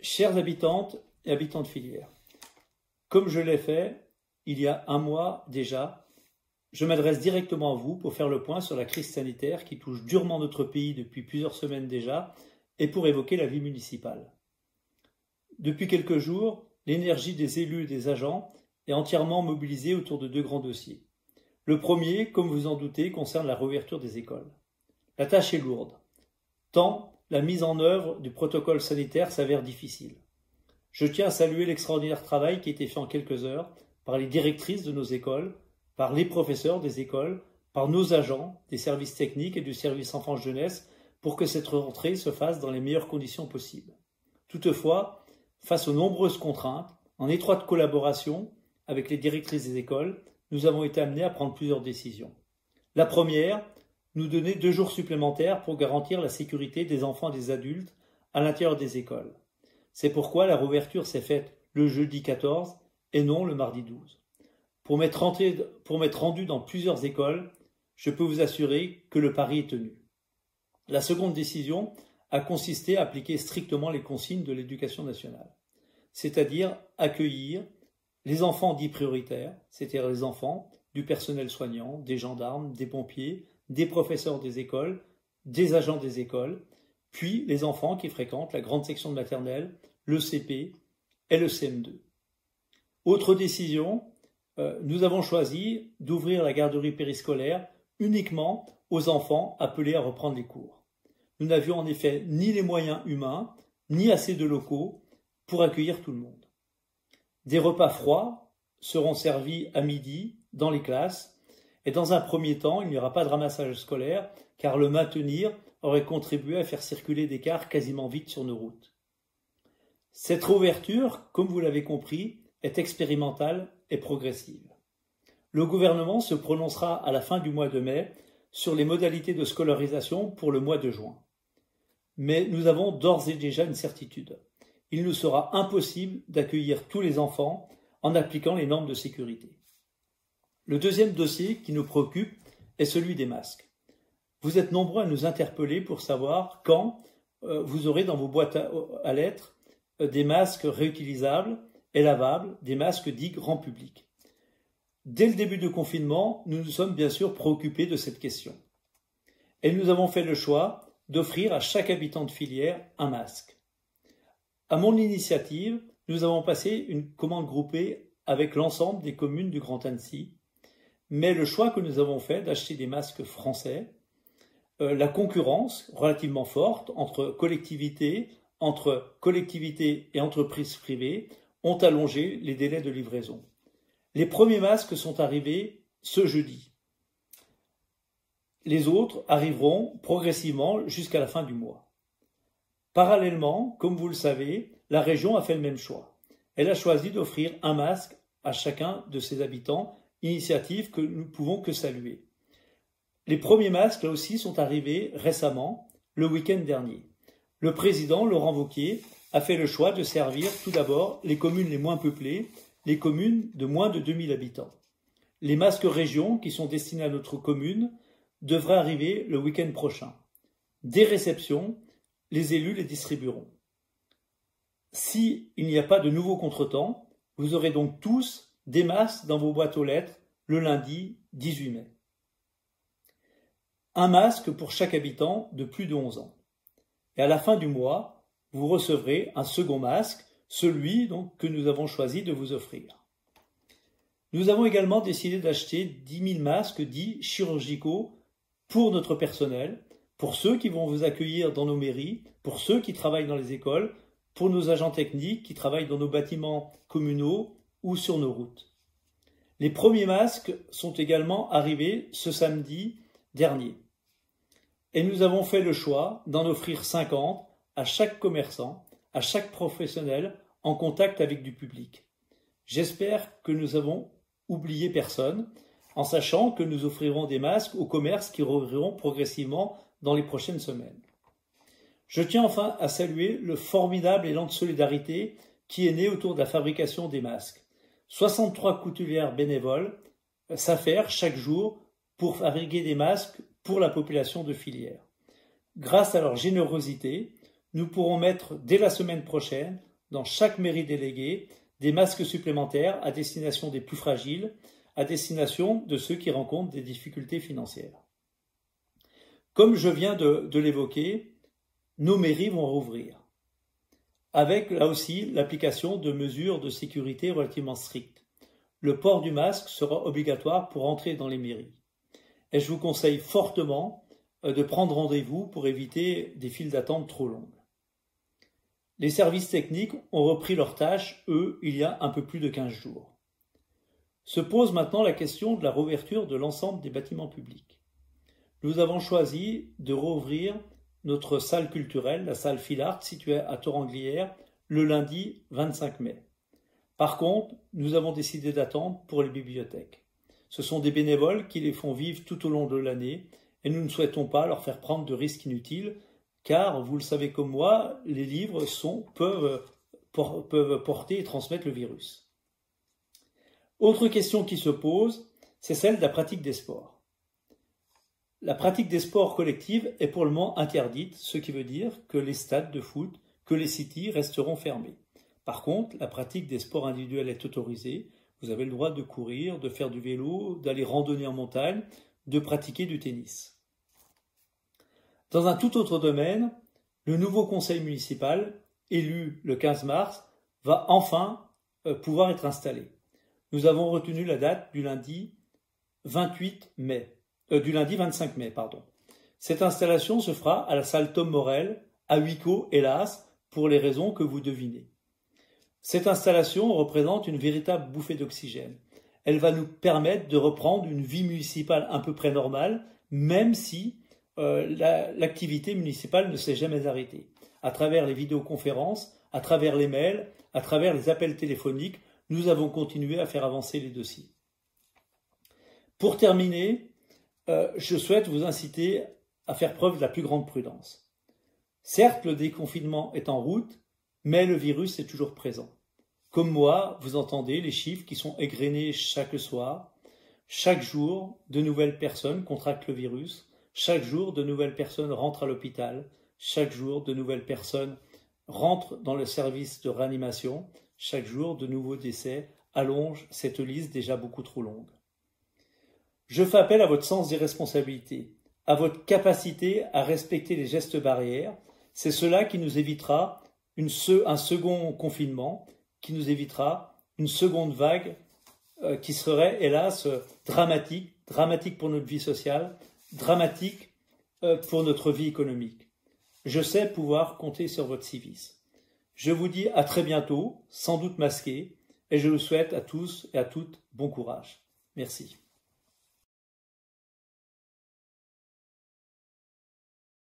Chères habitantes et habitants de filière, comme je l'ai fait il y a un mois déjà, je m'adresse directement à vous pour faire le point sur la crise sanitaire qui touche durement notre pays depuis plusieurs semaines déjà et pour évoquer la vie municipale. Depuis quelques jours, l'énergie des élus et des agents est entièrement mobilisée autour de deux grands dossiers. Le premier, comme vous en doutez, concerne la réouverture des écoles. La tâche est lourde, tant la mise en œuvre du protocole sanitaire s'avère difficile. Je tiens à saluer l'extraordinaire travail qui a été fait en quelques heures par les directrices de nos écoles, par les professeurs des écoles, par nos agents des services techniques et du service enfance-jeunesse pour que cette rentrée se fasse dans les meilleures conditions possibles. Toutefois, face aux nombreuses contraintes, en étroite collaboration avec les directrices des écoles, nous avons été amenés à prendre plusieurs décisions. La première, nous donner 2 jours supplémentaires pour garantir la sécurité des enfants et des adultes à l'intérieur des écoles. C'est pourquoi la réouverture s'est faite le jeudi 14 et non le mardi 12. Pour m'être rendu dans plusieurs écoles, je peux vous assurer que le pari est tenu. La seconde décision a consisté à appliquer strictement les consignes de l'Éducation nationale, c'est-à-dire accueillir les enfants dits prioritaires, c'est-à-dire les enfants du personnel soignant, des gendarmes, des pompiers, des professeurs des écoles, des agents des écoles, puis les enfants qui fréquentent la grande section de maternelle, le CP et le CM2. Autre décision, nous avons choisi d'ouvrir la garderie périscolaire uniquement aux enfants appelés à reprendre les cours. Nous n'avions en effet ni les moyens humains, ni assez de locaux pour accueillir tout le monde. Des repas froids seront servis à midi dans les classes et dans un premier temps, il n'y aura pas de ramassage scolaire car le maintenir aurait contribué à faire circuler des cars quasiment vides sur nos routes. Cette réouverture, comme vous l'avez compris, est expérimentale et progressive. Le gouvernement se prononcera à la fin du mois de mai sur les modalités de scolarisation pour le mois de juin. Mais nous avons d'ores et déjà une certitude. Il nous sera impossible d'accueillir tous les enfants en appliquant les normes de sécurité. Le deuxième dossier qui nous préoccupe est celui des masques. Vous êtes nombreux à nous interpeller pour savoir quand vous aurez dans vos boîtes à lettres des masques réutilisables et lavables, des masques dits grand public. Dès le début du confinement, nous nous sommes bien sûr préoccupés de cette question. Et nous avons fait le choix d'offrir à chaque habitant de filière un masque. À mon initiative, nous avons passé une commande groupée avec l'ensemble des communes du Grand Annecy. Mais le choix que nous avons fait d'acheter des masques français, la concurrence relativement forte entre collectivités et entreprises privées ont allongé les délais de livraison. Les premiers masques sont arrivés ce jeudi. Les autres arriveront progressivement jusqu'à la fin du mois. Parallèlement, comme vous le savez, la région a fait le même choix. Elle a choisi d'offrir un masque à chacun de ses habitants, initiative que nous ne pouvons que saluer. Les premiers masques, là aussi, sont arrivés récemment, le week-end dernier. Le président, Laurent Wauquiez, a fait le choix de servir tout d'abord les communes les moins peuplées, les communes de moins de 2000 habitants. Les masques régions, qui sont destinés à notre commune, devraient arriver le week-end prochain. Dès réception, les élus les distribueront. S'il n'y a pas de nouveaux contretemps, vous aurez donc tous des masques dans vos boîtes aux lettres le lundi 18 mai. Un masque pour chaque habitant de plus de 11 ans. Et à la fin du mois, vous recevrez un second masque, celui donc que nous avons choisi de vous offrir. Nous avons également décidé d'acheter 10 000 masques dits chirurgicaux pour notre personnel, pour ceux qui vont vous accueillir dans nos mairies, pour ceux qui travaillent dans les écoles, pour nos agents techniques qui travaillent dans nos bâtiments communaux ou sur nos routes. Les premiers masques sont également arrivés ce samedi dernier. Et nous avons fait le choix d'en offrir 50 à chaque commerçant, à chaque professionnel en contact avec du public. J'espère que nous avons oublié personne, en sachant que nous offrirons des masques aux commerces qui rouvriront progressivement dans les prochaines semaines. Je tiens enfin à saluer le formidable élan de solidarité qui est né autour de la fabrication des masques. 63 couturières bénévoles s'affairent chaque jour pour fabriquer des masques pour la population de filière. Grâce à leur générosité, nous pourrons mettre dès la semaine prochaine, dans chaque mairie déléguée, des masques supplémentaires à destination des plus fragiles, à destination de ceux qui rencontrent des difficultés financières. Comme je viens de l'évoquer, nos mairies vont rouvrir, avec là aussi l'application de mesures de sécurité relativement strictes. Le port du masque sera obligatoire pour entrer dans les mairies. Et je vous conseille fortement de prendre rendez-vous pour éviter des files d'attente trop longues. Les services techniques ont repris leurs tâches, eux, il y a un peu plus de 15 jours. Se pose maintenant la question de la réouverture de l'ensemble des bâtiments publics. Nous avons choisi de rouvrir notre salle culturelle, la salle Filart, située à Toranglière, le lundi 25 mai. Par contre, nous avons décidé d'attendre pour les bibliothèques. Ce sont des bénévoles qui les font vivre tout au long de l'année et nous ne souhaitons pas leur faire prendre de risques inutiles car, vous le savez comme moi, les livres peuvent porter et transmettre le virus. Autre question qui se pose, c'est celle de la pratique des sports. La pratique des sports collectifs est pour le moment interdite, ce qui veut dire que les stades de foot, que les cities resteront fermés. Par contre, la pratique des sports individuels est autorisée. Vous avez le droit de courir, de faire du vélo, d'aller randonner en montagne, de pratiquer du tennis. Dans un tout autre domaine, le nouveau conseil municipal, élu le 15 mars, va enfin pouvoir être installé. Nous avons retenu la date du lundi 25 mai. Cette installation se fera à la salle Tom Morel, à huis clos, hélas, pour les raisons que vous devinez. Cette installation représente une véritable bouffée d'oxygène. Elle va nous permettre de reprendre une vie municipale à peu près normale, même si l'activité municipale ne s'est jamais arrêtée. À travers les vidéoconférences, à travers les mails, à travers les appels téléphoniques, nous avons continué à faire avancer les dossiers. Pour terminer, je souhaite vous inciter à faire preuve de la plus grande prudence. Certes, le déconfinement est en route, mais le virus est toujours présent. Comme moi, vous entendez les chiffres qui sont égrenés chaque soir. Chaque jour, de nouvelles personnes contractent le virus. Chaque jour, de nouvelles personnes rentrent à l'hôpital. Chaque jour, de nouvelles personnes rentrent dans le service de réanimation. Chaque jour, de nouveaux décès allongent cette liste déjà beaucoup trop longue. Je fais appel à votre sens des responsabilités, à votre capacité à respecter les gestes barrières. C'est cela qui nous évitera un second confinement, qui nous évitera une seconde vague qui serait, hélas, dramatique pour notre vie sociale, dramatique pour notre vie économique. Je sais pouvoir compter sur votre civisme. Je vous dis à très bientôt, sans doute masqué, et je vous souhaite à tous et à toutes bon courage. Merci.